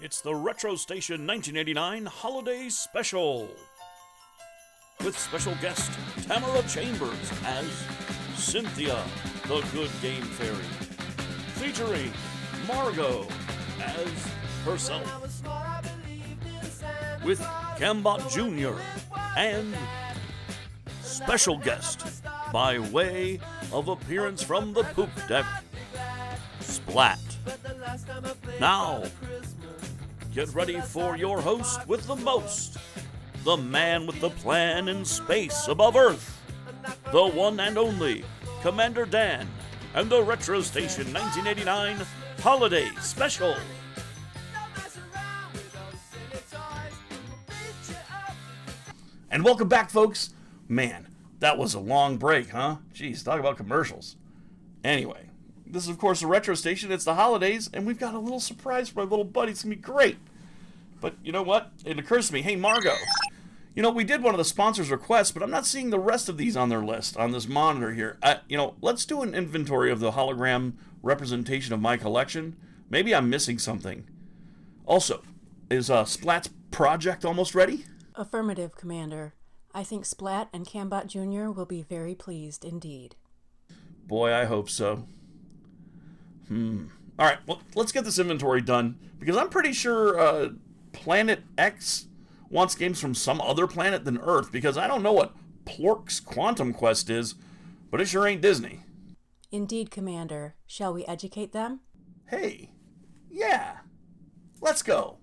It's the RetroStation 1989 Holiday Special. With special guest Tamara Chambers as Cynthia, the Good Game Fairy. Featuring Margot as herself. With Gambot Jr. and special guest by way of appearance from the poop deck, Splat. Now, get ready for your host with the most, the man with the plan in space above Earth, the one and only Commander Dan, and the RetroStation 1989 Holiday Special. And welcome back, folks. Man, that was a long break, huh? Jeez, talk about commercials. Anyway, this is, of course, a RetroStation. It's the holidays, and we've got a little surprise for my little buddy. It's going to be great. But you know what? It occurs to me, hey, Margot, you know, we did one of the sponsors' requests, but I'm not seeing the rest of these on their list on this monitor here. Let's do an inventory of the hologram representation of my collection. Maybe I'm missing something. Also, is Splat's project almost ready? Affirmative, Commander. I think Splat and Cambot Jr. will be very pleased indeed. Boy, I hope so. Alright, well, let's get this inventory done, because I'm pretty sure Planet X wants games from some other planet than Earth, because I don't know what Plork's Quantum Quest is, but it sure ain't Disney. Indeed, Commander. Shall we educate them? Hey, yeah, let's go.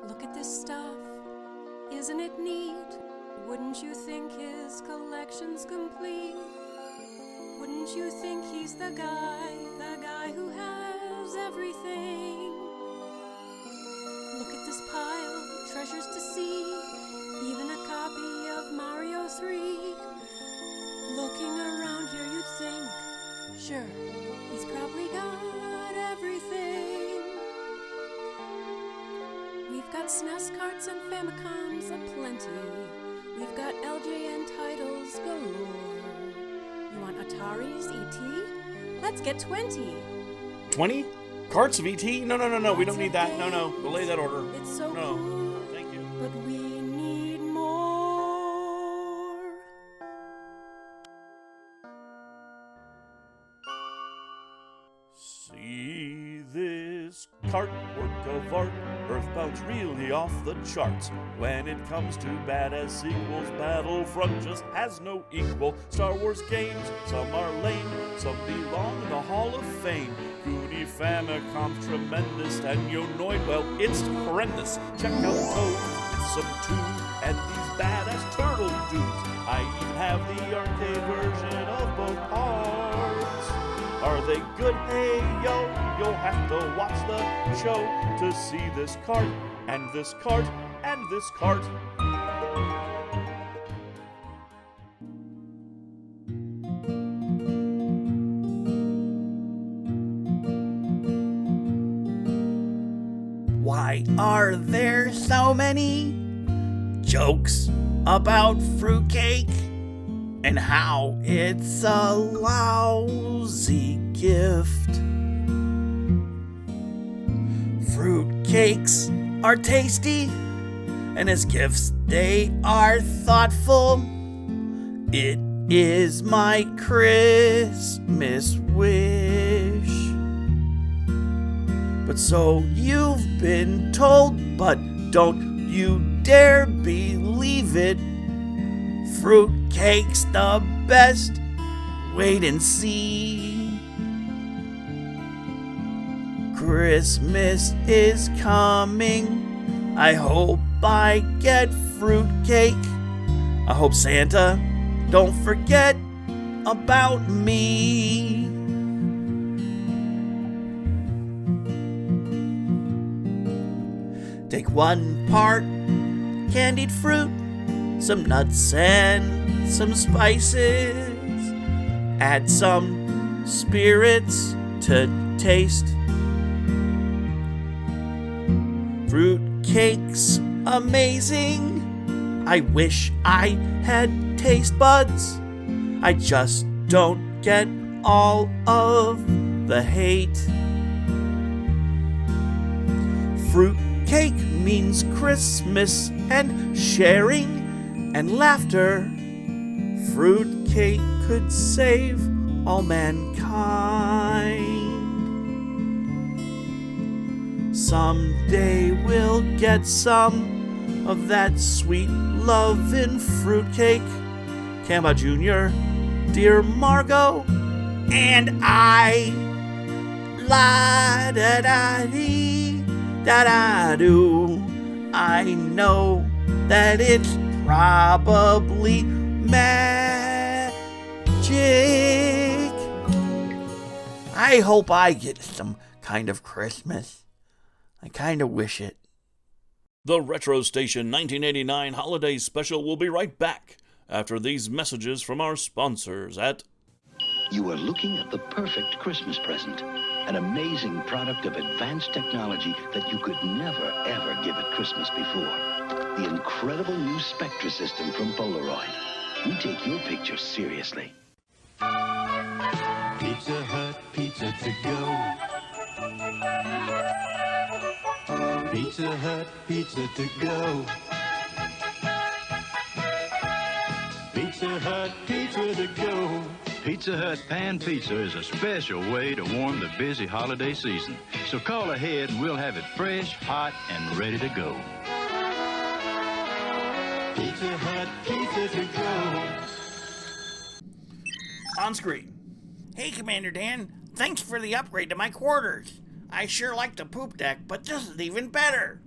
Look at this stuff. Isn't it neat? Wouldn't you think his collection's complete? Wouldn't you think he's the guy who has everything? Look at this pile, treasures to see, even a copy of Mario 3. Looking around here you'd think, sure, he's probably got everything. We've got SNES carts and Famicoms aplenty. We've got LJN titles galore. You want Atari's ET? Let's get 20. 20? Carts of ET? No, we don't need that. No, delay that order. It's so No, cool. thank you. But we need more. See this cart, work of art, Earthbound's really off the charts. When it comes to badass sequels, Battlefront just has no equal. Star Wars games, some are lame, some belong in the Hall of Fame. Goody Famicom's tremendous, and Yonoid, well, it's horrendous. Check out Toad, it's some too, and these badass turtle dudes. I even have the arcade version of both parts. Are they good? Hey, yo, you'll have to watch the show to see this cart, and this cart, and this cart. Why are there so many jokes about fruitcake and how it's a lousy gift? Fruitcakes are tasty, and as gifts they are thoughtful. It is my Christmas wish. But so you've been told, but don't you dare believe it. Fruitcake's the best. Wait and see. Christmas is coming. I hope I get fruitcake. I hope Santa don't forget about me. Take 1 part candied fruit, some nuts and some spices. Add some spirits to taste. Fruitcake's amazing. I wish I had taste buds. I just don't get all of the hate. Fruitcake means Christmas and sharing and laughter. Fruitcake could save all mankind. Someday we'll get some of that sweet love in fruitcake. Camba Jr., dear Margot, and I. La da da dee da da do. I know that it's probably magic. I hope I get some kind of Christmas. I kind of wish it. The RetroStation 1989 Holiday Special will be right back after these messages from our sponsors at... You are looking at the perfect Christmas present. An amazing product of advanced technology that you could never, ever give at Christmas before. The incredible new Spectra system from Polaroid. We take your picture seriously. Pizza Hut, pizza to go. Pizza Hut, pizza to go. Pizza Hut, pizza to go. Pizza Hut Pan Pizza is a special way to warm the busy holiday season. So call ahead and we'll have it fresh, hot, and ready to go. Pizza Hut, pizza to go. On screen. Hey, Commander Dan. Thanks for the upgrade to my quarters. I sure like the poop deck, but this is even better.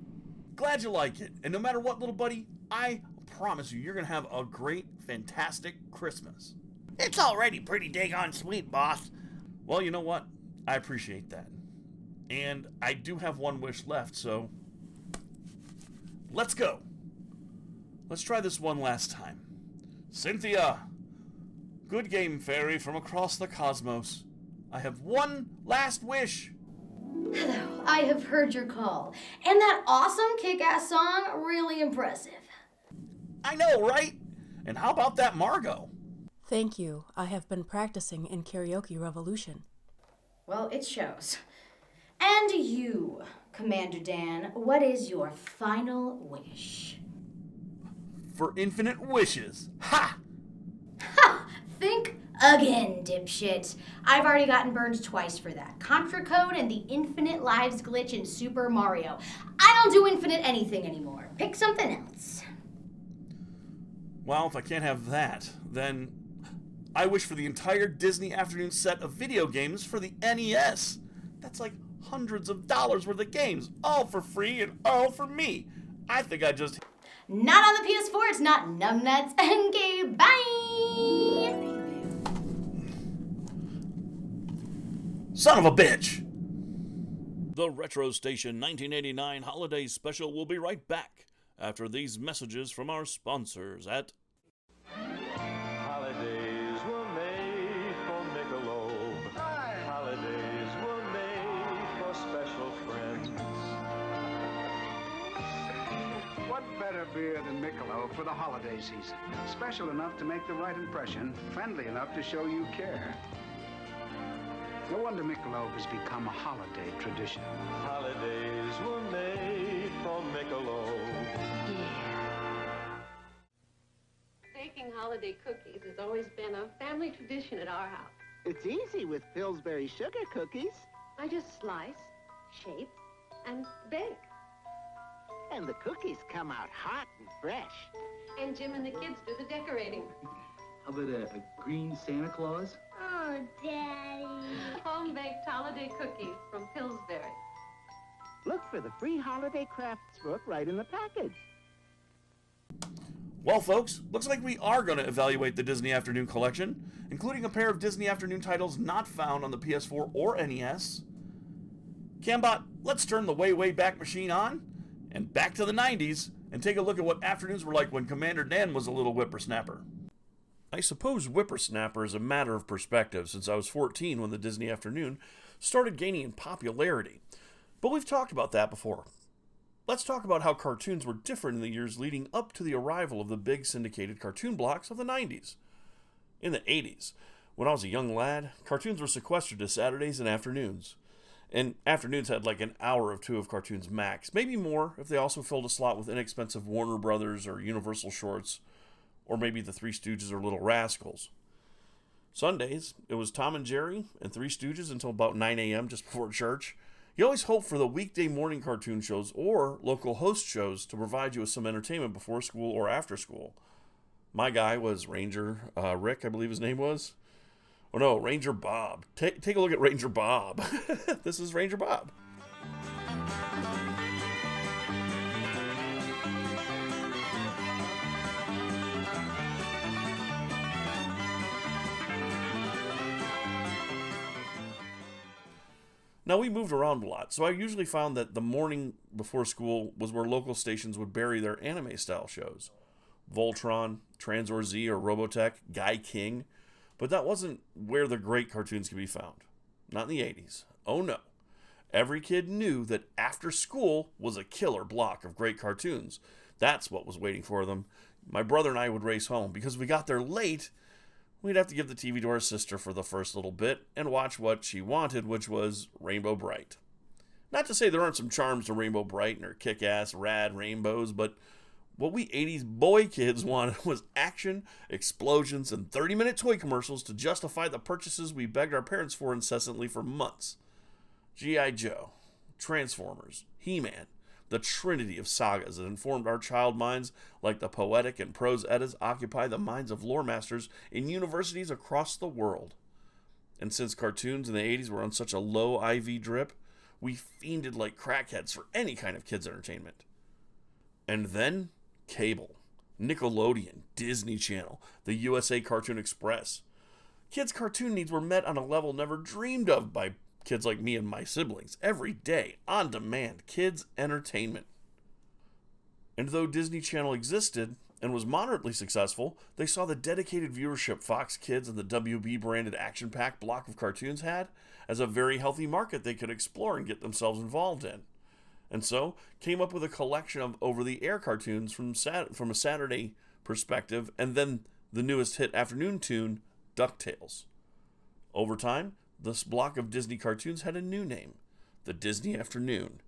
Glad you like it. And no matter what, little buddy, I promise you're going to have a great, fantastic Christmas. It's already pretty daggone sweet, boss. Well, you know what? I appreciate that. And I do have one wish left, so let's go. Let's try this one last time. Cynthia, good game fairy from across the cosmos. I have one last wish. Hello, I have heard your call. And that awesome kick-ass song, really impressive. I know, right? And how about that Margot? Thank you. I have been practicing in Karaoke Revolution. Well, it shows. And you, Commander Dan, what is your final wish? For infinite wishes. Ha! Ha! Think again, dipshit. I've already gotten burned twice for that. Contra Code and the infinite lives glitch in Super Mario. I don't do infinite anything anymore. Pick something else. Well, if I can't have that, then I wish for the entire Disney Afternoon set of video games for the NES. That's like hundreds of dollars worth of games, all for free and all for me. I think I just... Not on the PS4, it's not numbnuts. Okay, bye! Son of a bitch! The RetroStation 1989 Holiday Special will be right back after these messages from our sponsors at... Holidays were made for Michelob. Holidays were made for special friends. What better beer than Michelob for the holiday season? Special enough to make the right impression, friendly enough to show you care. No wonder Michelob has become a holiday tradition. Holidays were made for Michelob. Baking holiday cookies has always been a family tradition at our house. It's easy with Pillsbury sugar cookies. I just slice, shape, and bake. And the cookies come out hot and fresh. And Jim and the kids do the decorating. How about a green Santa Claus? Oh, Daddy. Home-baked holiday cookies from Pillsbury. Look for the free holiday crafts book right in the package. Well, folks, looks like we are going to evaluate the Disney Afternoon collection, including a pair of Disney Afternoon titles not found on the PS4 or NES. Cambot, let's turn the way back machine on and back to the 90s and take a look at what afternoons were like when Commander Dan was a little whippersnapper. I suppose whippersnapper is a matter of perspective, since I was 14 when the Disney Afternoon started gaining in popularity. But we've talked about that before. Let's talk about how cartoons were different in the years leading up to the arrival of the big syndicated cartoon blocks of the 90s. In the 80s, When I was a young lad, cartoons were sequestered to Saturdays and afternoons. And afternoons had like an hour or two of cartoons max, maybe more if they also filled a slot with inexpensive Warner Brothers or Universal shorts, or maybe the Three Stooges or Little Rascals. Sundays, it was Tom and Jerry and Three Stooges until about 9 a.m. just before church. You always hope for the weekday morning cartoon shows or local host shows to provide you with some entertainment before school or after school. My guy was Ranger Rick, I believe his name was. Oh no, Ranger Bob. Take a look at Ranger Bob. This is Ranger Bob. Now, we moved around a lot, so I usually found that the morning before school was where local stations would bury their anime-style shows. Voltron, Tranzor Z or Robotech, Guy King. But that wasn't where the great cartoons could be found. Not in the 80s. Oh no. Every kid knew that after school was a killer block of great cartoons. That's what was waiting for them. My brother and I would race home. Because we got there late, we'd have to give the TV to our sister for the first little bit and watch what she wanted, which was Rainbow Bright. Not to say there aren't some charms to Rainbow Bright and her kick-ass, rad rainbows, but what we 80s boy kids wanted was action, explosions, and 30-minute toy commercials to justify the purchases we begged our parents for incessantly for months. G.I. Joe, Transformers, He-Man, the trinity of sagas that informed our child minds like the poetic and prose eddas occupy the minds of lore masters in universities across the world. And since cartoons in the 80s were on such a low IV drip, we fiended like crackheads for any kind of kids' entertainment. And then cable, Nickelodeon, Disney Channel, the USA Cartoon Express. Kids' cartoon needs were met on a level never dreamed of by kids like me and my siblings. Every day, on demand, kids' entertainment. And though Disney Channel existed and was moderately successful, they saw the dedicated viewership Fox Kids and the WB branded action-packed block of cartoons had as a very healthy market they could explore and get themselves involved in. And so, came up with a collection of over-the-air cartoons from a Saturday perspective, and then the newest hit afternoon tune, DuckTales. Over time, this block of Disney cartoons had a new name, the Disney Afternoon.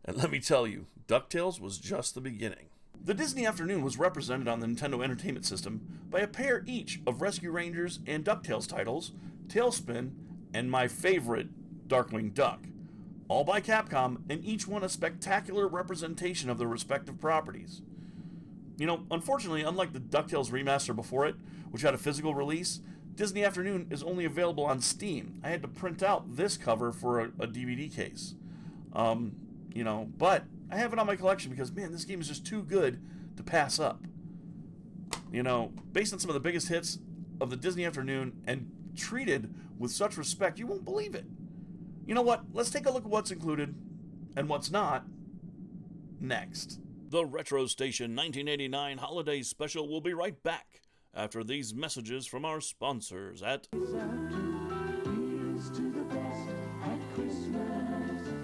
And let me tell you, DuckTales was just the beginning. The Disney Afternoon was represented on the Nintendo Entertainment System by a pair each of Rescue Rangers and DuckTales titles, Tailspin, and my favorite, Darkwing Duck. All by Capcom, and each one a spectacular representation of their respective properties. You know, unfortunately, unlike the DuckTales remaster before it, which had a physical release, Disney Afternoon is only available on Steam. I had to print out this cover for a DVD case. But I have it on my collection because, man, this game is just too good to pass up. Based on some of the biggest hits of the Disney Afternoon and treated with such respect, you won't believe it. You know what? Let's take a look at what's included and what's not next. The RetroStation 1989 Holiday Special will be right back after these messages from our sponsors at...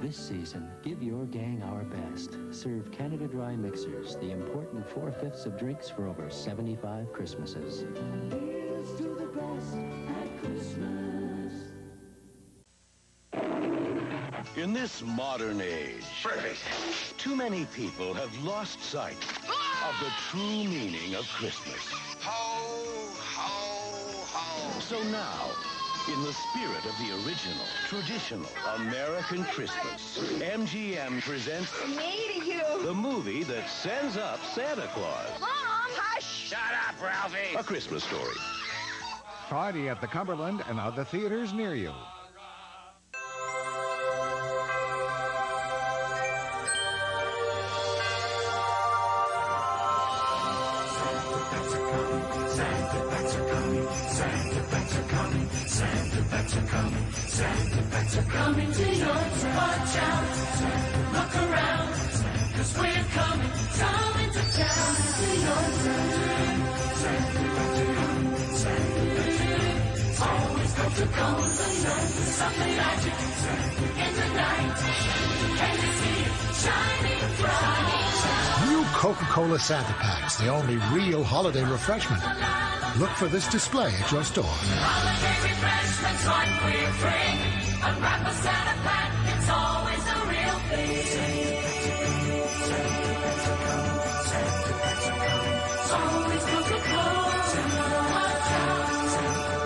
This season, give your gang our best. Serve Canada Dry mixers, the important 4/5 of drinks for over 75 Christmases. Here's to the best at Christmas. In this modern age, too many people have lost sight of the true meaning of Christmas. Ho, ho, ho. So now, in the spirit of the original, traditional American Christmas, MGM presents Me to you. the movie that sends up Santa Claus. Mom, hush. Shut up, Ralphie. A Christmas Story. Party at the Cumberland and other theaters near you. Santa coming to your town. Watch out, look around, 'cause we're coming to town. To your town. Santa, always going to come. Something magic in the night. Can you see it shining bright? New Coca-Cola Santa Packs, the only real holiday refreshment. Look for this display at your store. Holiday refreshments like we're free. Unwrap a Santa pack, it's always the real thing. Always Coca-Cola. Watch out,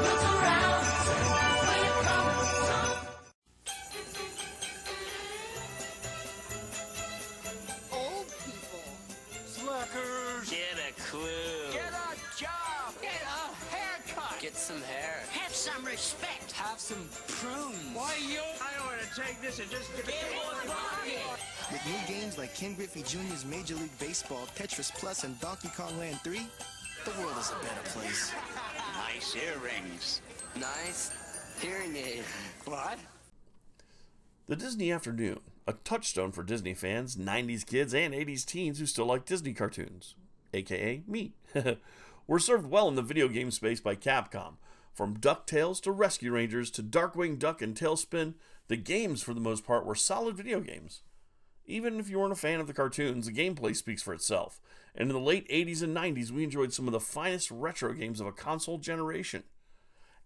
look around, we're coming. Old people. Slackers. Get a clue. Get a job. Get a haircut. Get some hair. Have some respect. Have some prunes. Why, I ought to take this and just give it one pocket. With new games like Ken Griffey Jr.'s Major League Baseball, Tetris Plus, and Donkey Kong Land 3, the world is a better place. Nice earrings. Nice hearing aid. What? The Disney Afternoon, a touchstone for Disney fans, 90s kids, and 80s teens who still like Disney cartoons, aka me. Were served well in the video game space by Capcom. From DuckTales to Rescue Rangers to Darkwing Duck and Tailspin, the games for the most part were solid video games. Even if you weren't a fan of the cartoons, the gameplay speaks for itself. And in the late 80s and 90s, we enjoyed some of the finest retro games of a console generation.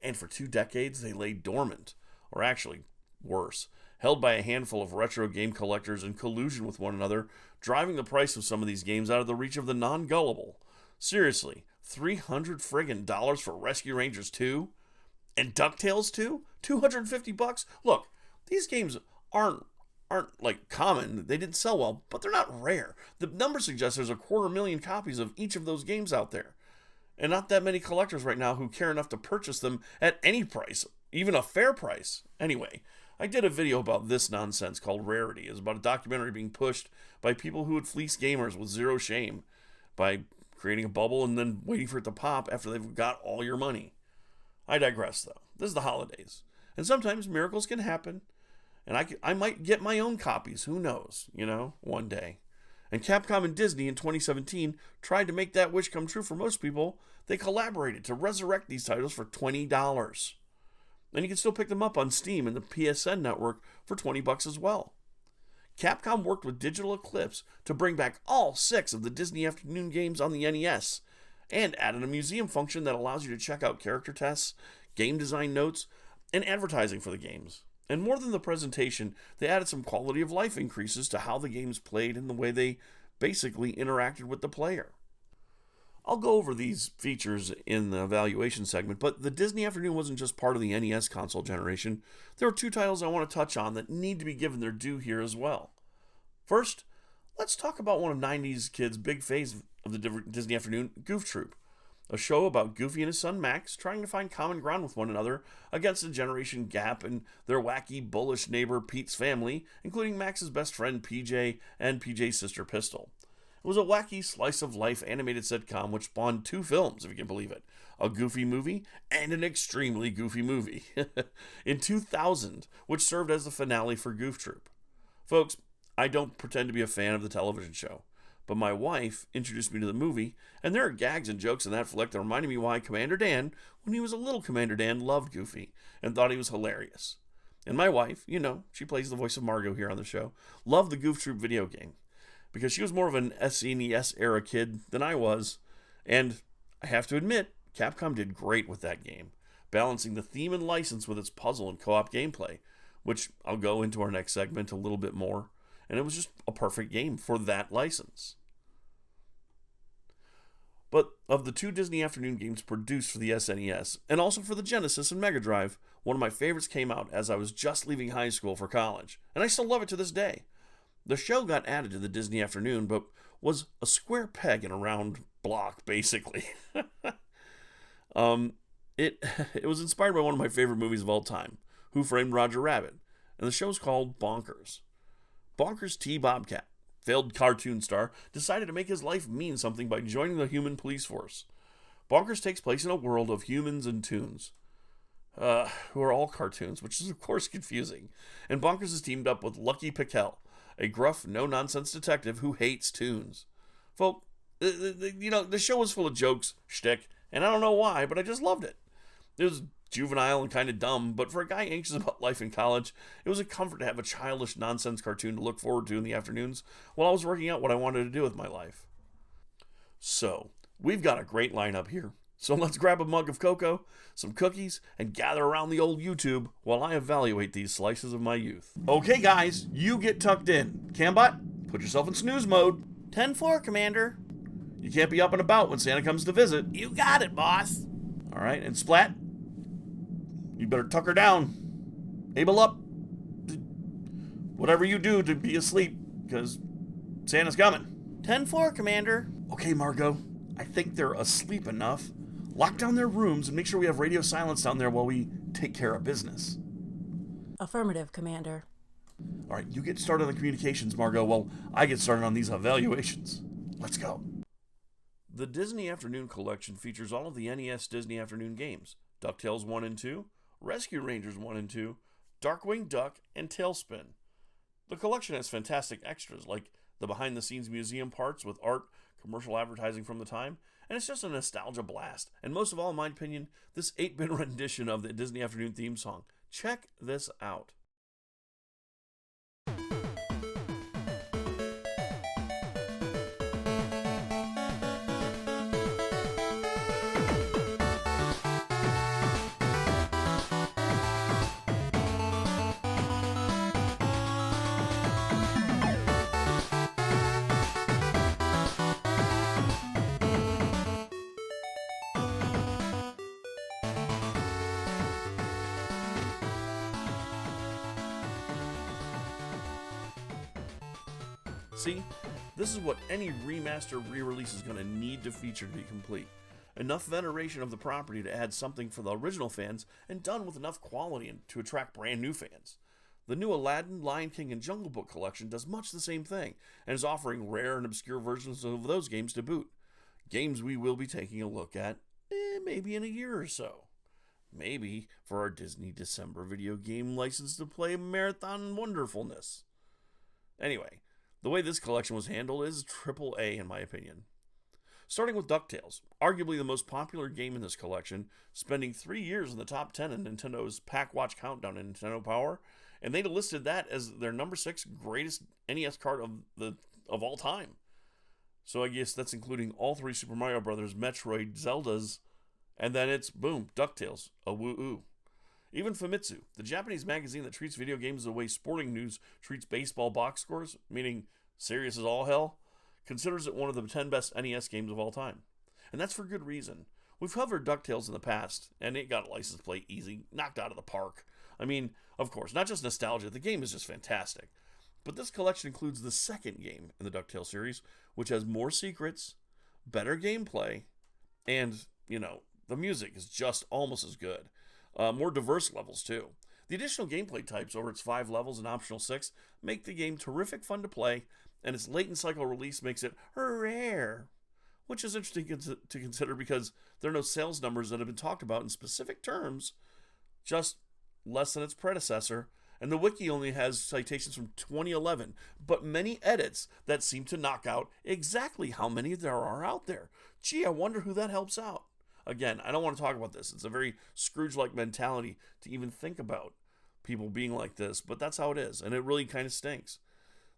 And for 2 decades, they lay dormant, or actually, worse, held by a handful of retro game collectors in collusion with one another, driving the price of some of these games out of the reach of the non-gullible. Seriously, $300 friggin' dollars for Rescue Rangers 2? And DuckTales 2? $250? Look, these games aren't like common. They didn't sell well, but they're not rare. The number suggests there's 250,000 copies of each of those games out there. And not that many collectors right now who care enough to purchase them at any price, even a fair price. Anyway, I did a video about this nonsense called Rarity. It's about a documentary being pushed by people who would fleece gamers with zero shame by creating a bubble and then waiting for it to pop after they've got all your money. I digress, though. This is the holidays. And sometimes miracles can happen. And I might get my own copies. Who knows? One day. And Capcom and Disney in 2017 tried to make that wish come true for most people. They collaborated to resurrect these titles for $20. And you can still pick them up on Steam and the PSN network for $20 as well. Capcom worked with Digital Eclipse to bring back all 6 of the Disney Afternoon games on the NES, and added a museum function that allows you to check out character tests, game design notes, and advertising for the games. And more than the presentation, they added some quality of life increases to how the games played and the way they basically interacted with the player. I'll go over these features in the evaluation segment, but the Disney Afternoon wasn't just part of the NES console generation. There are 2 titles I want to touch on that need to be given their due here as well. First, let's talk about one of 90s kids' big faves of the Disney Afternoon, Goof Troop, a show about Goofy and his son Max trying to find common ground with one another against a generation gap and their wacky, bullish neighbor Pete's family, including Max's best friend PJ and PJ's sister Pistol. It was a wacky slice-of-life animated sitcom which spawned 2 films, if you can believe it. A Goofy movie and an extremely goofy movie. In 2000, which served as the finale for Goof Troop. Folks, I don't pretend to be a fan of the television show, but my wife introduced me to the movie, and there are gags and jokes in that flick that reminded me why Commander Dan, when he was a little Commander Dan, loved Goofy and thought he was hilarious. And my wife, she plays the voice of Margot here on the show, loved the Goof Troop video game, because she was more of an SNES era kid than I was, and I have to admit, Capcom did great with that game, balancing the theme and license with its puzzle and co-op gameplay, which I'll go into our next segment a little bit more, and it was just a perfect game for that license. But of the 2 Disney Afternoon games produced for the SNES, and also for the Genesis and Mega Drive, one of my favorites came out as I was just leaving high school for college, and I still love it to this day. The show got added to the Disney Afternoon, but was a square peg in a round block, basically. It was inspired by one of my favorite movies of all time, Who Framed Roger Rabbit, and the show's called Bonkers. Bonkers T. Bobcat, failed cartoon star, decided to make his life mean something by joining the human police force. Bonkers takes place in a world of humans and toons, who are all cartoons, which is of course confusing. And Bonkers is teamed up with Lucky Pickell, a gruff, no-nonsense detective who hates toons. Folk, the show was full of jokes, shtick, and I don't know why, but I just loved it. It was juvenile and kind of dumb, but for a guy anxious about life in college, it was a comfort to have a childish nonsense cartoon to look forward to in the afternoons while I was working out what I wanted to do with my life. So, we've got a great lineup here. So let's grab a mug of cocoa, some cookies, and gather around the old YouTube while I evaluate these slices of my youth. Okay, guys, you get tucked in. Cambot, put yourself in snooze mode. 10-4, Commander. You can't be up and about when Santa comes to visit. You got it, boss. All right, and Splat, you better tuck her down. Abel up. Whatever you do to be asleep, because Santa's coming. 10-4, Commander. Okay, Margot, I think they're asleep enough. Lock down their rooms and make sure we have radio silence down there while we take care of business. Affirmative, Commander. All right, you get started on the communications, Margot, while I get started on these evaluations. Let's go. The Disney Afternoon Collection features all of the NES Disney Afternoon games, DuckTales 1 and 2, Rescue Rangers 1 and 2, Darkwing Duck, and Tailspin. The collection has fantastic extras like the behind-the-scenes museum parts with art, commercial advertising from the time, and it's just a nostalgia blast. And most of all, in my opinion, this 8-bit rendition of the Disney Afternoon theme song. Check this out. See, this is what any remaster re-release is going to need to feature to be complete. Enough veneration of the property to add something for the original fans, and done with enough quality to attract brand new fans. The new Aladdin, Lion King, and Jungle Book collection does much the same thing, and is offering rare and obscure versions of those games to boot. Games we will be taking a look at, maybe in a year or so. Maybe for our Disney December video game license to play marathon wonderfulness. Anyway, the way this collection was handled is AAA in my opinion. Starting with DuckTales, arguably the most popular game in this collection, spending 3 years in the top 10 in Nintendo's Pack Watch Countdown in Nintendo Power, and they listed that as their number 6 greatest NES card of all time. So I guess that's including all 3 Super Mario Brothers, Metroid, Zeldas, and then it's, boom, DuckTales, a woo-oo. Even Famitsu, the Japanese magazine that treats video games the way Sporting News treats baseball box scores, meaning serious as all hell, considers it one of the 10 best NES games of all time. And that's for good reason. We've covered DuckTales in the past, and it got a license plate easy, knocked out of the park. I mean, of course, not just nostalgia, the game is just fantastic. But this collection includes the second game in the DuckTales series, which has more secrets, better gameplay, and, the music is just almost as good. More diverse levels, too. The additional gameplay types over its 5 levels and optional 6 make the game terrific fun to play, and its late in cycle release makes it rare, which is interesting to consider because there are no sales numbers that have been talked about in specific terms, just less than its predecessor, and the wiki only has citations from 2011, but many edits that seem to knock out exactly how many there are out there. Gee, I wonder who that helps out. Again, I don't want to talk about this. It's a very Scrooge-like mentality to even think about people being like this, but that's how it is, and it really kind of stinks.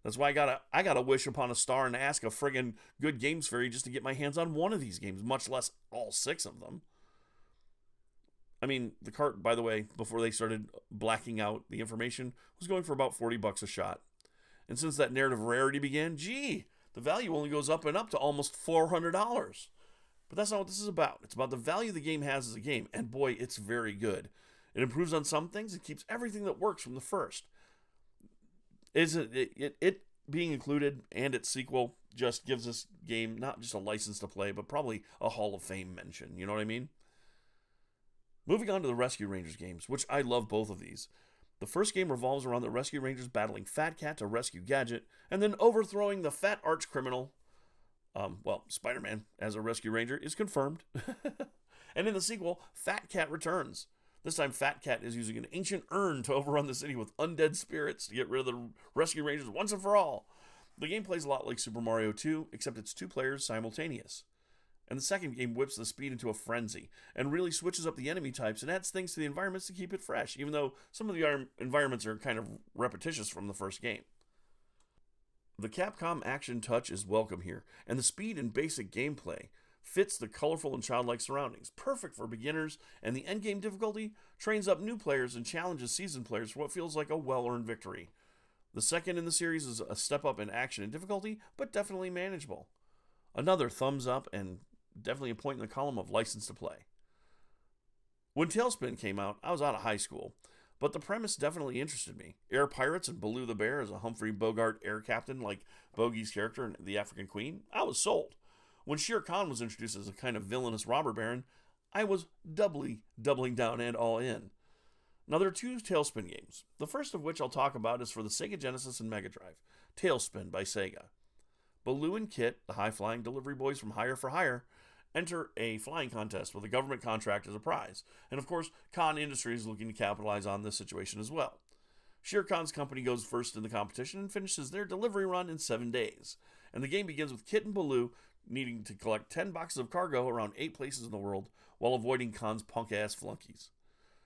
That's why I gotta wish upon a star and ask a friggin' good games fairy just to get my hands on one of these games, much less all 6 of them. I mean, the cart, by the way, before they started blacking out the information, was going for about $40 a shot. And since that narrative rarity began, the value only goes up and up to almost $400. But that's not what this is about. It's about the value the game has as a game, and boy, it's very good. It improves on some things, it keeps everything that works from the first. It being included and its sequel just gives this game not just a license to play, but probably a Hall of Fame mention. You know what I mean? Moving on to the Rescue Rangers games, which I love both of these. The first game revolves around the Rescue Rangers battling Fat Cat to rescue Gadget, and then overthrowing the fat arch criminal. Spider-Man as a Rescue Ranger is confirmed. And in the sequel, Fat Cat returns. This time, Fat Cat is using an ancient urn to overrun the city with undead spirits to get rid of the Rescue Rangers once and for all. The game plays a lot like Super Mario 2, except it's 2 players simultaneous. And the second game whips the speed into a frenzy, and really switches up the enemy types and adds things to the environments to keep it fresh, even though some of the environments are kind of repetitious from the first game. The Capcom action touch is welcome here, and the speed and basic gameplay fits the colorful and childlike surroundings, perfect for beginners, and the endgame difficulty trains up new players and challenges seasoned players for what feels like a well-earned victory. The second in the series is a step up in action and difficulty, but definitely manageable. Another thumbs up and definitely a point in the column of license to play. When Tailspin came out, I was out of high school, but the premise definitely interested me. Air pirates and Baloo the Bear as a Humphrey Bogart air captain like Bogey's character in The African Queen, I was sold. When Shere Khan was introduced as a kind of villainous robber baron, I was doubling down and all in. Now there are two Tailspin games, the first of which I'll talk about is for the Sega Genesis and Mega Drive, Tailspin by Sega. Baloo and Kit, the high-flying delivery boys from Hire for Hire, enter a flying contest with a government contract as a prize. And of course, Khan Industries is looking to capitalize on this situation as well. Shere Khan's company goes first in the competition and finishes their delivery run in 7 days. And the game begins with Kit and Baloo needing to collect 10 boxes of cargo around 8 places in the world while avoiding Khan's punk-ass flunkies.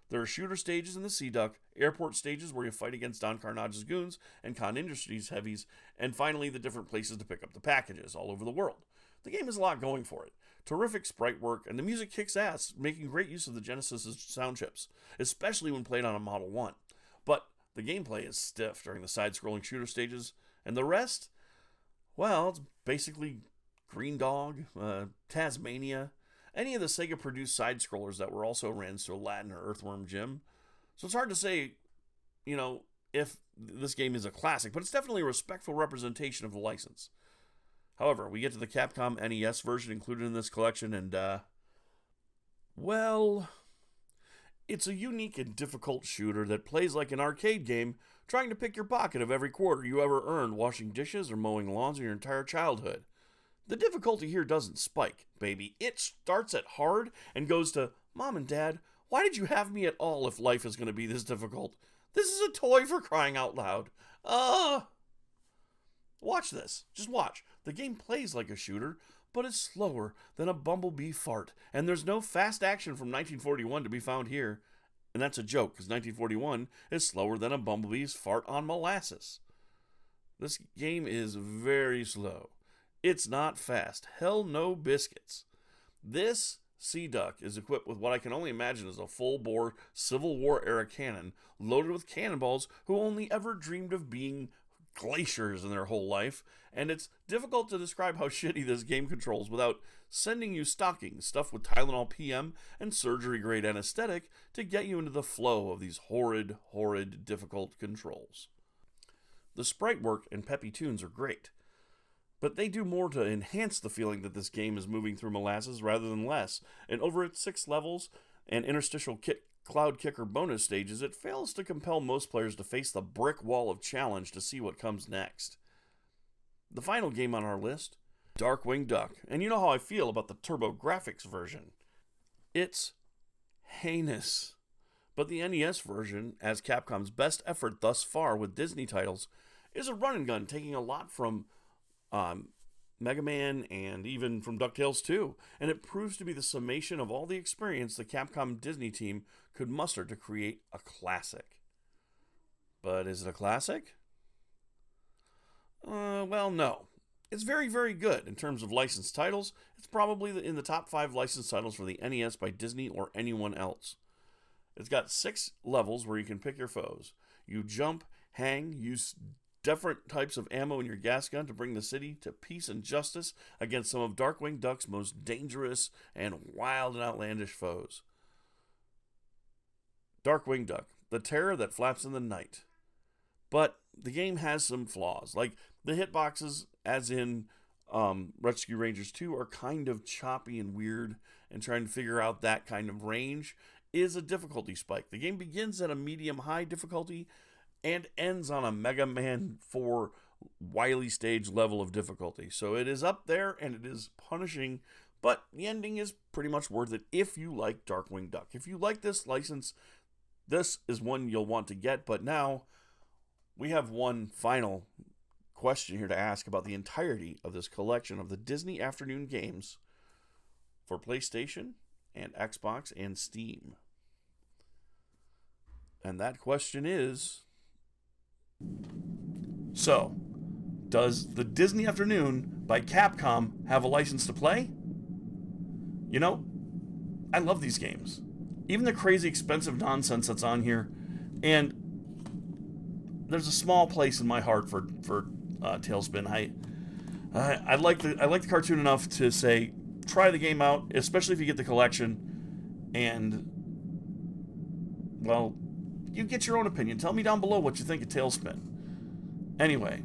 There are shooter stages in the Sea Duck, airport stages where you fight against Don Carnage's goons and Khan Industries heavies, and finally the different places to pick up the packages all over the world. The game has a lot going for it. Terrific sprite work, and the music kicks ass, making great use of the Genesis' sound chips, especially when played on a Model 1. But the gameplay is stiff during the side-scrolling shooter stages, and the rest, well, it's basically Green Dog, Tasmania, any of the Sega-produced side-scrollers that were also ran to Aladdin or Earthworm Jim. So it's hard to say, if this game is a classic, but it's definitely a respectful representation of the license. However, we get to the Capcom NES version included in this collection, and, it's a unique and difficult shooter that plays like an arcade game, trying to pick your pocket of every quarter you ever earned washing dishes or mowing lawns in your entire childhood. The difficulty here doesn't spike, baby. It starts at hard and goes to, Mom and Dad, why did you have me at all if life is going to be this difficult? This is a toy for crying out loud. Watch this. Just watch. The game plays like a shooter, but it's slower than a bumblebee fart. And there's no fast action from 1941 to be found here. And that's a joke, because 1941 is slower than a bumblebee's fart on molasses. This game is very slow. It's not fast. Hell no biscuits. This Sea Duck is equipped with what I can only imagine is a full-bore Civil War era cannon loaded with cannonballs who only ever dreamed of being glaciers in their whole life, and it's difficult to describe how shitty this game controls without sending you stockings stuffed with Tylenol PM and surgery-grade anesthetic to get you into the flow of these horrid, difficult controls. The sprite work and peppy tunes are great, but they do more to enhance the feeling that this game is moving through molasses rather than less, and over its 6 levels and interstitial Cloud Kicker bonus stages, it fails to compel most players to face the brick wall of challenge to see what comes next. The final game on our list, Darkwing Duck, and you know how I feel about the TurboGrafx version. It's heinous. But the NES version, as Capcom's best effort thus far with Disney titles, is a run and gun, taking a lot from Mega Man and even from DuckTales 2, and it proves to be the summation of all the experience the Capcom Disney team could muster to create a classic. But is it a classic? Well, no. It's very, very good in terms of licensed titles. It's probably in the top 5 licensed titles for the NES by Disney or anyone else. It's got 6 levels where you can pick your foes. You jump, hang, use different types of ammo in your gas gun to bring the city to peace and justice against some of Darkwing Duck's most dangerous and wild and outlandish foes. Darkwing Duck, the terror that flaps in the night. But the game has some flaws, like the hitboxes, as in Rescue Rangers 2, are kind of choppy and weird, and trying to figure out that kind of range is a difficulty spike. The game begins at a medium-high difficulty and ends on a Mega Man 4 Wily stage level of difficulty. So it is up there and it is punishing, but the ending is pretty much worth it if you like Darkwing Duck. If you like this license, this is one you'll want to get. But now we have one final question here to ask about the entirety of this collection of the Disney Afternoon games for PlayStation and Xbox and Steam. And that question is, so, does the Disney Afternoon by Capcom have a license to play? You know, I love these games. Even the crazy expensive nonsense that's on here. And there's a small place in my heart for Tailspin. I like the cartoon enough to say, try the game out, especially if you get the collection. And, well, you get your own opinion. Tell me down below what you think of Tailspin. Anyway.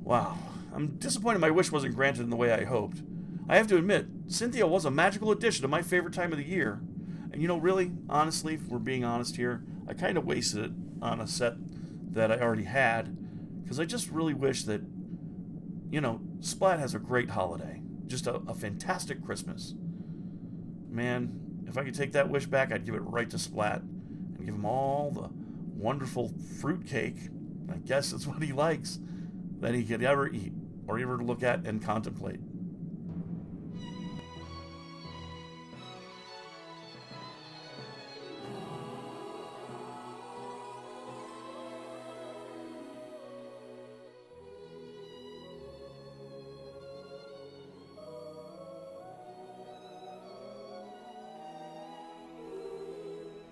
Wow. I'm disappointed my wish wasn't granted in the way I hoped. I have to admit, Cynthia was a magical addition to my favorite time of the year. And you know, really, honestly, if we're being honest here, I kind of wasted it on a set that I already had. Because I just really wish that, you know, Splat has a great holiday. Just a fantastic Christmas. Man, if I could take that wish back, I'd give it right to Splat. And give him all the wonderful fruitcake, I guess that's what he likes, that he could ever eat or ever look at and contemplate.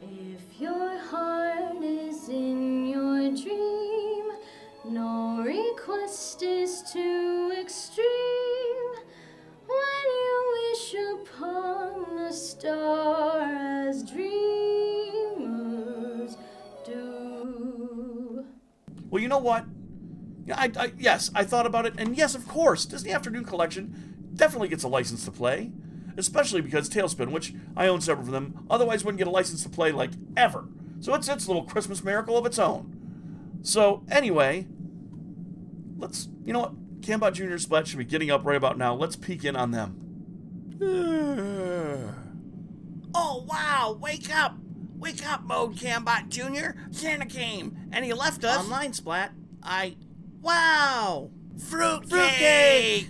If your heart is in your dream, no request is too extreme. When you wish upon a star as dreamers do. Well, you know what? Yes, I thought about it, and yes, of course, Disney Afternoon Collection definitely gets a license to play. Especially because Tailspin, which I own several of them, otherwise wouldn't get a license to play, like, ever. So it's its little Christmas miracle of its own. So, anyway, let's, you know what? Cambot Jr. Splat should be getting up right about now. Let's peek in on them. Oh, wow! Wake up! Wake up, Mode Cambot Jr. Santa came, and he left us... Online, Splat. Wow! Fruitcake!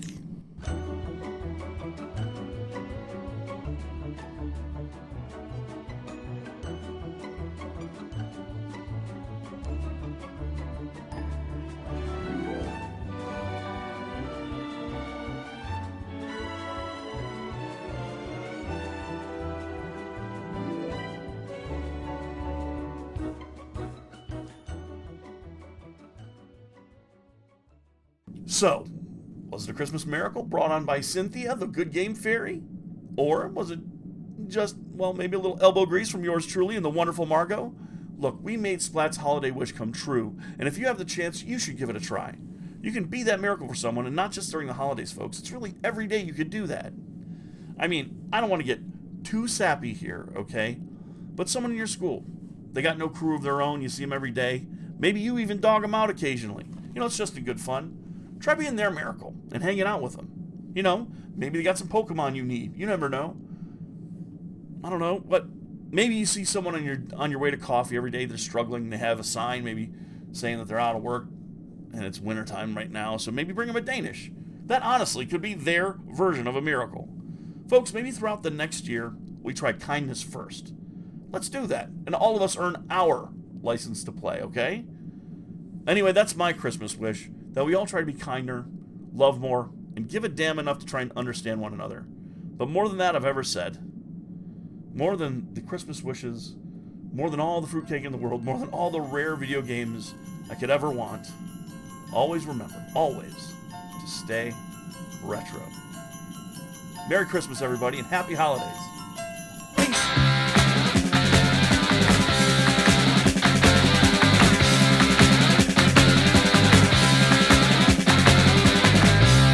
So, was it a Christmas miracle brought on by Cynthia, the good game fairy? Or was it just, well, maybe a little elbow grease from yours truly and the wonderful Margot? Look, we made Splat's holiday wish come true, and if you have the chance, you should give it a try. You can be that miracle for someone, and not just during the holidays, folks. It's really every day you could do that. I mean, I don't want to get too sappy here, okay? But someone in your school, they got no crew of their own, you see them every day. Maybe you even dog them out occasionally. You know, it's just a good fun. Try being their miracle and hanging out with them. You know, maybe they got some Pokemon you need. You never know. I don't know, but maybe you see someone on your way to coffee every day. They're struggling. They have a sign maybe saying that they're out of work and it's wintertime right now. So maybe bring them a Danish. That honestly could be their version of a miracle. Folks, maybe throughout the next year, we try kindness first. Let's do that. And all of us earn our license to play, okay? Anyway, that's my Christmas wish. That we all try to be kinder, love more, and give a damn enough to try and understand one another. But more than that I've ever said, more than the Christmas wishes, more than all the fruitcake in the world, more than all the rare video games I could ever want, always remember, always, to stay retro. Merry Christmas, everybody, and happy holidays.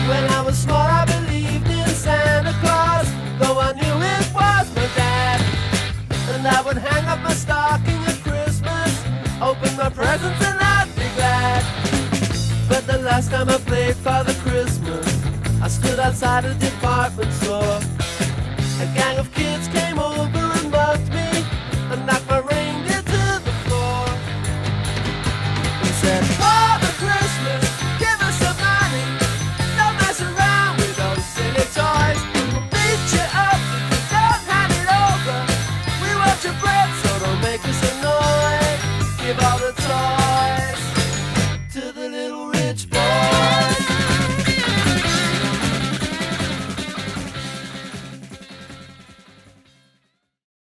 When I was small, I believed in Santa Claus, though I knew it was my dad. And I would hang up my stocking at Christmas, open my presents and I'd be glad. But the last time I played Father Christmas, I stood outside a department store. A gang of kids came over and mugged me and knocked my reindeer to the floor. He said,